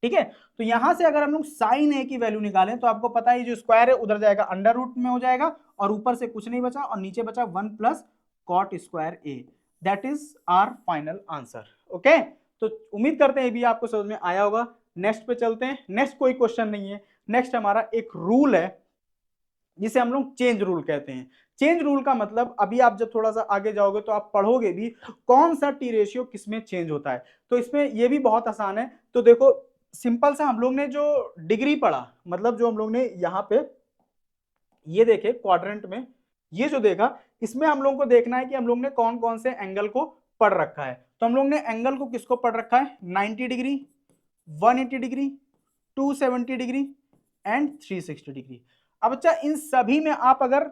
ठीक है। तो यहां से अगर हम लोग साइन ए की वैल्यू निकालें तो आपको पता है जो स्क्वायर है उधर जाएगा अंडर रूट में हो जाएगा, और ऊपर से कुछ नहीं बचा, और नीचे बचा 1 plus cot square A, that is our final answer. Okay, तो उम्मीद करते हैं ये भी आपको समझ में आया होगा। नेक्स्ट पे चलते हैं। नेक्स्ट कोई क्वेश्चन नहीं है, नेक्स्ट हमारा एक रूल है जिसे हम लोग चेंज रूल कहते हैं। चेंज रूल का मतलब अभी आप जब थोड़ा सा आगे जाओगे तो आप पढ़ोगे भी कौन सा टी रेशियो किसमें चेंज होता है, तो इसमें ये भी बहुत आसान है। तो देखो सिंपल सा हम लोग ने जो डिग्री पढ़ा, मतलब जो हम लोग ने यहाँ पे ये देखे क्वाड्रेंट में ये जो देखा, इसमें हम लोग को देखना है कि हम लोग ने कौन कौन से एंगल को पढ़ रखा है। तो हम लोग ने एंगल को किसको पढ़ रखा है, 90 degree, 180 degree, 270 degree and 360 degree. अब अच्छा इन सभी में आप अगर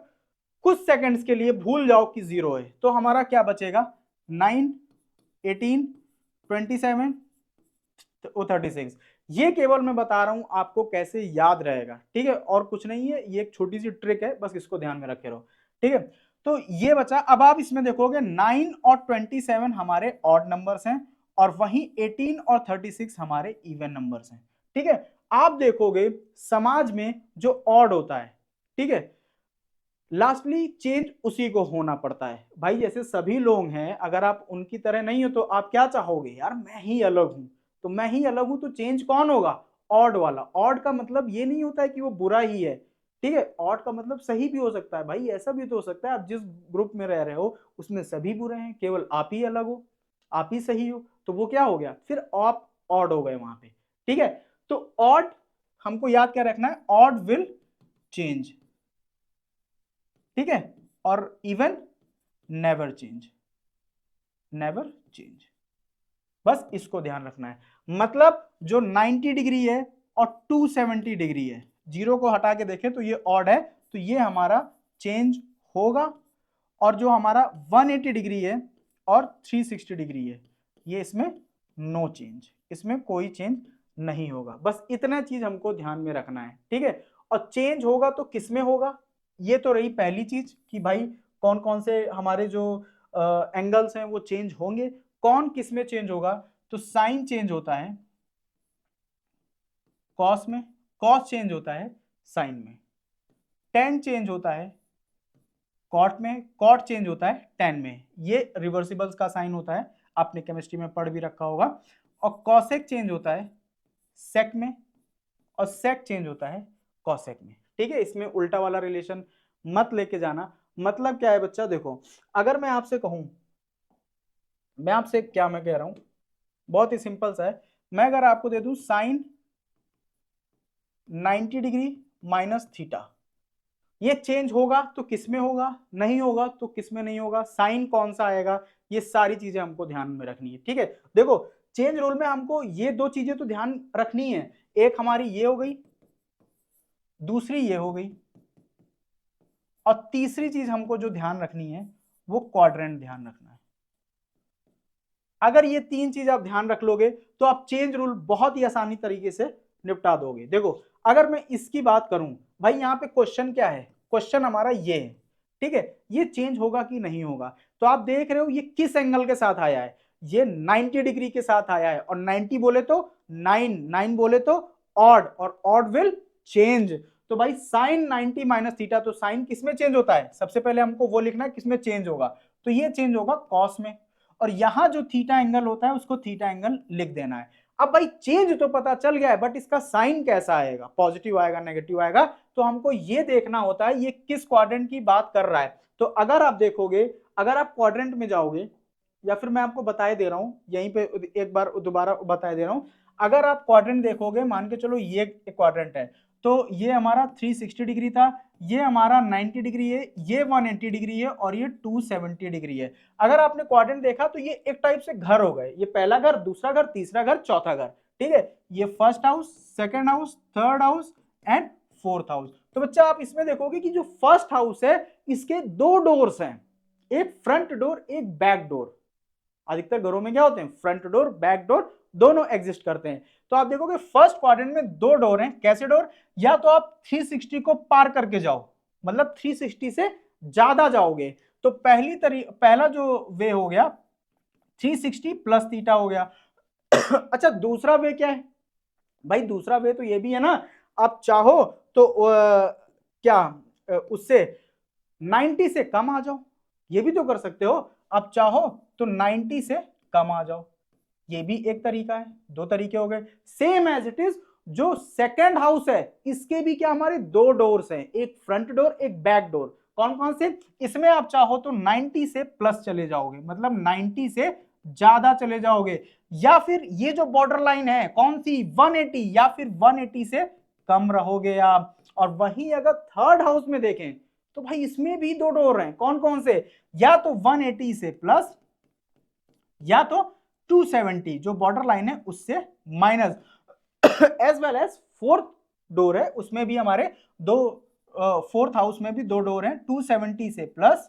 कुछ सेकंड्स के लिए भूल जाओ कि 0 है तो हमारा क्या बचेगा, 9, 18, 27 और 36। ये केवल मैं बता रहा हूं आपको कैसे याद रहेगा, ठीक है, और कुछ नहीं है, ये एक छोटी सी ट्रिक है, बस इसको ध्यान में रखे रहो, ठीक है। तो ये बचा। अब आप इसमें देखोगे 9 और 27 हमारे ऑड नंबर्स हैं, और वहीं 18 और 36 हमारे इवन नंबर्स हैं, ठीक है। आप देखोगे समाज में जो ऑड होता है, ठीक है, लास्टली चेंज उसी को होना पड़ता है भाई। जैसे सभी लोग हैं, अगर आप उनकी तरह नहीं हो तो आप क्या चाहोगे, यार मैं ही अलग हूं, तो मैं ही अलग हूं तो चेंज कौन होगा, ऑड वाला। ऑड का मतलब ये नहीं होता है कि वो बुरा ही है, ठीक है, ऑड का मतलब सही भी हो सकता है भाई। ऐसा भी तो हो सकता है आप जिस ग्रुप में रह रहे हो उसमें सभी बुरे हैं, केवल आप ही अलग हो, आप ही सही हो, तो वो क्या हो गया, फिर आप ऑड हो गए वहां पे, ठीक है। तो ऑड हमको याद क्या रखना है, ऑड विल चेंज, ठीक है, और even never change, never change, बस इसको ध्यान रखना है। मतलब जो 90 डिग्री है और 270 डिग्री है, 0 को हटा के देखें तो ये ऑड है, तो ये हमारा चेंज होगा, और जो हमारा 180 डिग्री है और 360 डिग्री है ये इसमें नो चेंज, इसमें कोई चेंज नहीं होगा। बस इतना चीज हमको ध्यान में रखना है, ठीक है। और चेंज होगा तो किसमें होगा, ये तो रही पहली चीज कि भाई कौन कौन से हमारे जो एंगल्स हैं वो चेंज होंगे। कौन किसमें चेंज होगा, तो साइन चेंज होता है कॉस में, कॉस चेंज होता है साइन में, टेन चेंज होता है कॉट में, कॉट चेंज होता है टेन में। ये रिवर्सिबल्स का साइन होता है, आपने केमिस्ट्री में पढ़ भी रखा होगा। और कॉसेक चेंज होता है सेक में, और सेक चेंज होता है कॉसेक में, ठीक है। इसमें उल्टा वाला रिलेशन मत लेके जाना। मतलब क्या है बच्चा, देखो अगर मैं आपसे कहूं, मैं आपसे क्या मैं कह रहा हूं, बहुत ही सिंपल सा है। मैं अगर आपको दे दूं साइन 90 डिग्री माइनस थीटा, ये चेंज होगा तो किसमें होगा, नहीं होगा तो किसमें नहीं होगा, साइन कौन सा आएगा, ये सारी चीजें हमको ध्यान में रखनी है, ठीक है। देखो चेंज रूल में हमको ये दो चीजें तो ध्यान रखनी है, एक हमारी ये हो गई, दूसरी ये हो गई, और तीसरी चीज हमको जो ध्यान रखनी है वो क्वाड्रेंट ध्यान रखना है। अगर ये तीन चीज आप ध्यान रख लोगे तो आप चेंज रूल बहुत ही आसानी तरीके से निपटा दोगे। देखो अगर मैं इसकी बात करूं, भाई यहाँ पे क्वेश्चन क्या है, क्वेश्चन हमारा ये है, ठीक है, ये चेंज होगा कि नहीं होगा। तो आप देख रहे हो ये किस एंगल के साथ आया है, ये 90 डिग्री के साथ आया है, और 90 बोले तो 9, 9 बोले तो ऑड, और ऑड विल चेंज। तो भाई साइन 90 माइनस थीटा, तो साइन किसमें चेंज होता है, सबसे पहले हमको वो लिखना है किसमें चेंज होगा, तो ये चेंज होगा कॉस में, और यहां जो थीटा एंगल होता है उसको थीटा एंगल लिख देना है। अब भाई चेंज तो पता चल गया है, बट इसका साइन कैसा आएगा, पॉजिटिव आएगा नेगेटिव आएगा, तो हमको ये देखना होता है ये किस क्वाड्रेंट की बात कर रहा है। तो अगर आप देखोगे, अगर आप क्वाड्रेंट में जाओगे, या फिर मैं आपको बताए दे रहा हूं यहीं पे एक बार दोबारा बताए दे रहा हूं, अगर आप क्वाड्रेंट देखोगे, मान के चलो ये क्वाड्रेंट है, तो ये हमारा 360 डिग्री था, ये हमारा 90 डिग्री है, ये 180 डिग्री है, और ये 270 डिग्री है। अगर आपने क्वाड्रेंट देखा तो ये एक टाइप से घर हो गए, ये पहला घर, दूसरा घर, तीसरा घर, चौथा घर, ठीक है, ये first house, second house, third house and fourth house. तो बच्चा आप इसमें देखोगे कि जो फर्स्ट हाउस है इसके दो डोर्स हैं, एक फ्रंट डोर एक बैक डोर। अधिकतर घरों में क्या होते हैं, फ्रंट डोर बैक डोर दोनों एग्जिस्ट करते हैं। तो आप देखोगे फर्स्ट क्वाड्रेंट में दो डोर हैं, कैसे डोर, या तो आप 360 को पार करके जाओ, मतलब 360 से ज्यादा जाओगे, तो पहला जो वे हो गया 360 प्लस थीटा हो गया। अच्छा दूसरा वे क्या है, भाई दूसरा वे तो ये भी है ना, आप चाहो तो क्या उससे 90 से कम आ जाओ, ये भी तो कर सकते हो, आप चाहो तो 90 से कम आ जाओ, ये भी एक तरीका है, दो तरीके हो गए। सेम एज इट इज जो सेकंड हाउस है इसके भी क्या हमारे दो डोर्स हैं, एक फ्रंट डोर एक बैक डोर, कौन कौन से, इसमें आप चाहो तो 90 से प्लस चले जाओगे, मतलब 90 से ज्यादा चले जाओगे, या फिर ये जो बॉर्डर लाइन है कौन सी 180, या फिर 180 से कम रहोगे आप। और वही अगर थर्ड हाउस में देखें तो भाई इसमें भी दो डोर हैं, कौन कौन से, या तो 180 से प्लस, या तो 270 जो बॉर्डर लाइन है उससे minus, as well as fourth door है उसमें भी हमारे दो, फोर्थ हाउस में भी दो डोर हैं, 270 से प्लस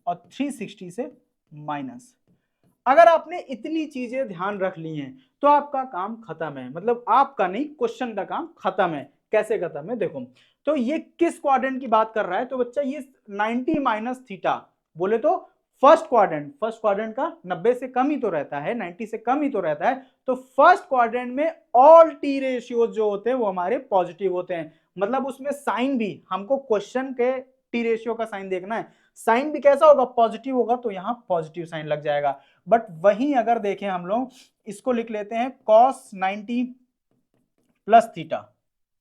और 360 से माइनस। अगर आपने इतनी चीजें ध्यान रख ली हैं तो आपका काम खत्म है, मतलब आपका नहीं क्वेश्चन का काम खत्म है। कैसे खत्म है देखो, तो ये किस क्वाड्रेंट की बात कर रहा है, तो बच्चा ये 90 माइनस थीटा बोले तो फर्स्ट क्वाड्रेंट का 90 से कम ही तो रहता है, 90 से कम ही तो रहता है, तो फर्स्ट क्वाड्रेंट में ऑल टी रेशियोज जो होते हैं वो हमारे पॉजिटिव होते हैं, मतलब उसमें साइन भी हमको क्वेश्चन के टी रेशियो का साइन देखना है, साइन भी कैसा होगा, पॉजिटिव होगा, तो यहां पॉजिटिव साइन लग जाएगा। बट वहीं अगर देखें हम लोग इसको लिख लेते हैं cos 90 प्लस थीटा,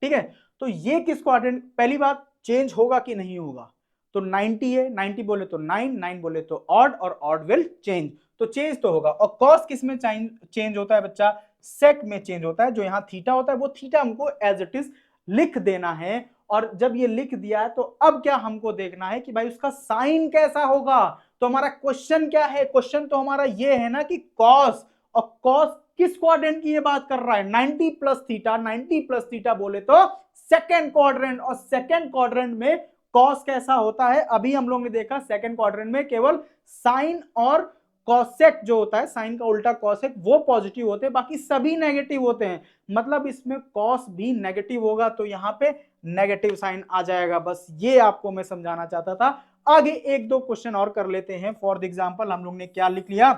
ठीक है, तो ये किस क्वाड्रेंट, पहली बात चेंज होगा कि नहीं होगा, तो 90 है, 90 बोले तो 9, 9 बोले तो ऑड, और ऑड विल चेंज, तो चेंज तो होगा। और cos किस में चेंज होता है बच्चा, सेक में चेंज होता है, जो यहां थीटा होता है वो थीटा हमको एज इट इज लिख देना है। और जब ये लिख दिया है तो अब क्या हमको देखना है कि भाई उसका साइन कैसा होगा। तो हमारा क्वेश्चन क्या है, क्वेश्चन तो हमारा ये है ना कि cos, और cos किस क्वाड्रेंट की ये बात कर रहा है, 90 प्लस थीटा, 90 प्लस थीटा बोले तो सेकेंड क्वाड्रेंट, और सेकेंड क्वाड्रेंट में cos कैसा होता है, अभी हम लोग ने देखा सेकेंड क्वाड्रेंट में केवल साइन और कॉसेक जो होता है, साइन का उल्टा कॉसेक, वो पॉजिटिव होते हैं, बाकी सभी नेगेटिव होते हैं, मतलब इसमें कॉस भी नेगेटिव होगा, तो यहां पे नेगेटिव साइन आ जाएगा। बस ये आपको मैं समझाना चाहता था। आगे एक दो क्वेश्चन और कर लेते हैं। फॉर एग्जांपल हम लोग ने क्या लिख लिया,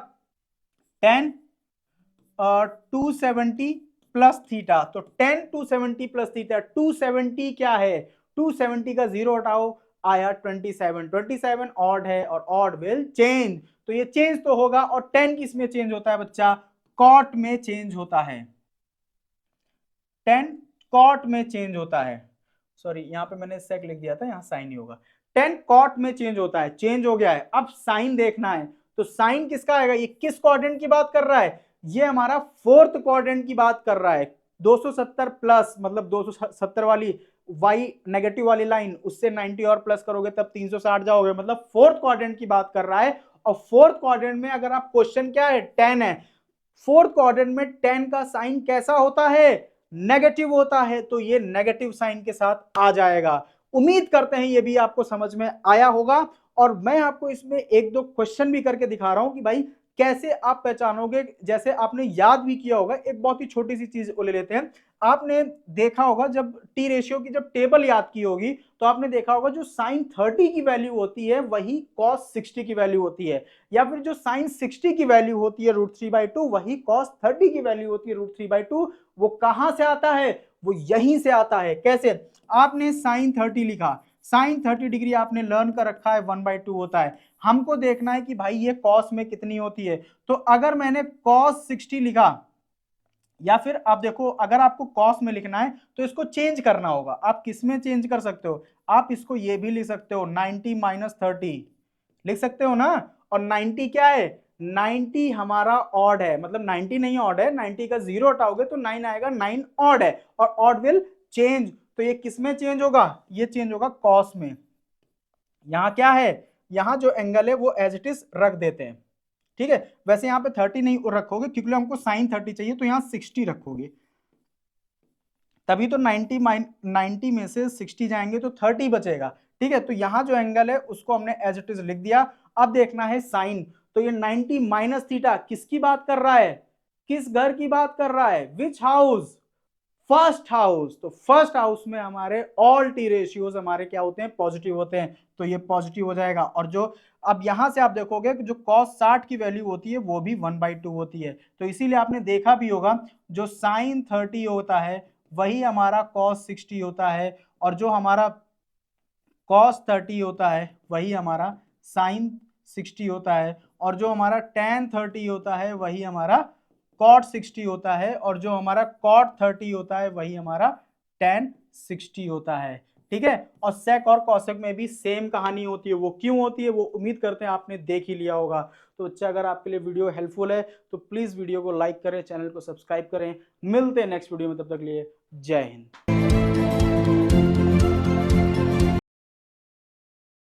tan 270 प्लस थीटा, तो tan 270 प्लस थीटा, 270 क्या है, 270 का जीरो हटाओ, आया 27, 27 ऑड है और ऑड विल चेंज, तो ये चेंज तो होगा। और 10 किस में चेंज होता है बच्चा, कॉट में चेंज होता है, 10 कॉट में चेंज होता है, सॉरी यहां पे मैंने सेक लिख दिया था, यहां साइन ही होगा, 10 कॉट में चेंज होता है, चेंज हो गया है। अब साइन देखना है, तो साइन किसका आएगा, ये किस क्वाड्रेंट की बात कर रहा है, ये हमारा फोर्थ क्वाड्रेंट की बात कर रहा है। 270 प्लस मतलब 270 वाली y नेगेटिव वाली लाइन, उससे 90 और प्लस करोगे तब 360 जाओगे, मतलब फोर्थ क्वाड्रेंट की बात कर रहा है। और फोर्थ क्वाड्रेंट में अगर आप क्वेश्चन क्या है 10 है, फोर्थ क्वाड्रेंट में 10 का साइन कैसा होता है, नेगेटिव होता है, तो ये नेगेटिव साइन के साथ आ जाएगा। उम्मीद करते हैं ये भी आपको समझ में आया होगा। और मैं आपको इसमें एक दो क्वेश्चन भी करके दिखा रहा हूं कि भाई कैसे आप पहचानोगे। जैसे आपने याद भी किया होगा, एक बहुत ही छोटी सी चीज ले लेते हैं। आपने देखा होगा जब टी रेशियो की जब टेबल याद की होगी तो आपने देखा होगा जो साइन 30 की वैल्यू होती है वही कॉस 60 की वैल्यू होती है, या फिर जो साइन 60 की वैल्यू होती है √3/2 वही कॉस 30 की वैल्यू होती है √3/2। वो कहां से आता है? वो यहीं से आता है। कैसे? आपने साइन 30 लिखा, साइन 30 डिग्री आपने लर्न कर रखा है 1/2 होता है। हमको देखना है कि भाई ये कॉस में कितनी होती है। तो अगर मैंने कॉस 60 लिखा, या फिर आप देखो अगर आपको कॉस में लिखना है तो इसको चेंज करना होगा। आप किस में चेंज कर सकते हो? आप इसको ये भी लिख सकते हो 90 - 30 लिख सकते हो ना। और 90 क्या है? 90 हमारा ऑड है, मतलब 90 नहीं ऑड है, 90 का 0 हटाओगे तो 9 आएगा, 9 ऑड है। और ऑड विल चेंज, तो ये किस में चेंज होगा? ये चेंज होगा कॉस में। यहां क्या है? यहां जो एंगल है वो एज इट इज रख देते हैं, ठीक है। वैसे यहाँ पे 30 नहीं रखोगे क्योंकि हमको साइन 30 चाहिए, तो यहाँ 60 रखोगे, तभी तो 90 में से 60 जाएंगे तो 30 बचेगा, ठीक है। तो यहाँ जो एंगल है उसको हमने एज इट इज लिख दिया। अब देखना है साइन, तो ये 90 माइनस थीटा किसकी बात कर रहा है? किस घर की बात कर रहा है? विच हाउस? First house. तो फर्स्ट हाउस में हमारे ऑल टी रेशियोज हमारे क्या होते हैं? पॉजिटिव होते हैं, तो ये पॉजिटिव हो जाएगा। और जो अब यहां से आप देखोगे कि जो cos 60 की वैल्यू होती है वो भी 1/2 होती है। तो इसीलिए आपने देखा भी होगा जो साइन 30 होता है वही हमारा cos 60 होता है, और जो हमारा cos 30 होता है वही हमारा sin 60 होता है, और जो हमारा tan 30 होता है वही हमारा cot 60 होता है, और जो हमारा cot 30 होता है वही हमारा tan 60 होता है, ठीक है। और sec और cosec में भी सेम कहानी होती है। वो क्यों होती है वो उम्मीद करते हैं आपने देख ही लिया होगा। तो बच्चा अगर आपके लिए वीडियो हेल्पफुल है तो प्लीज वीडियो को लाइक करें, चैनल को सब्सक्राइब करें। मिलते हैं नेक्स्ट वीडियो में, तब तक के लिए जय हिंद।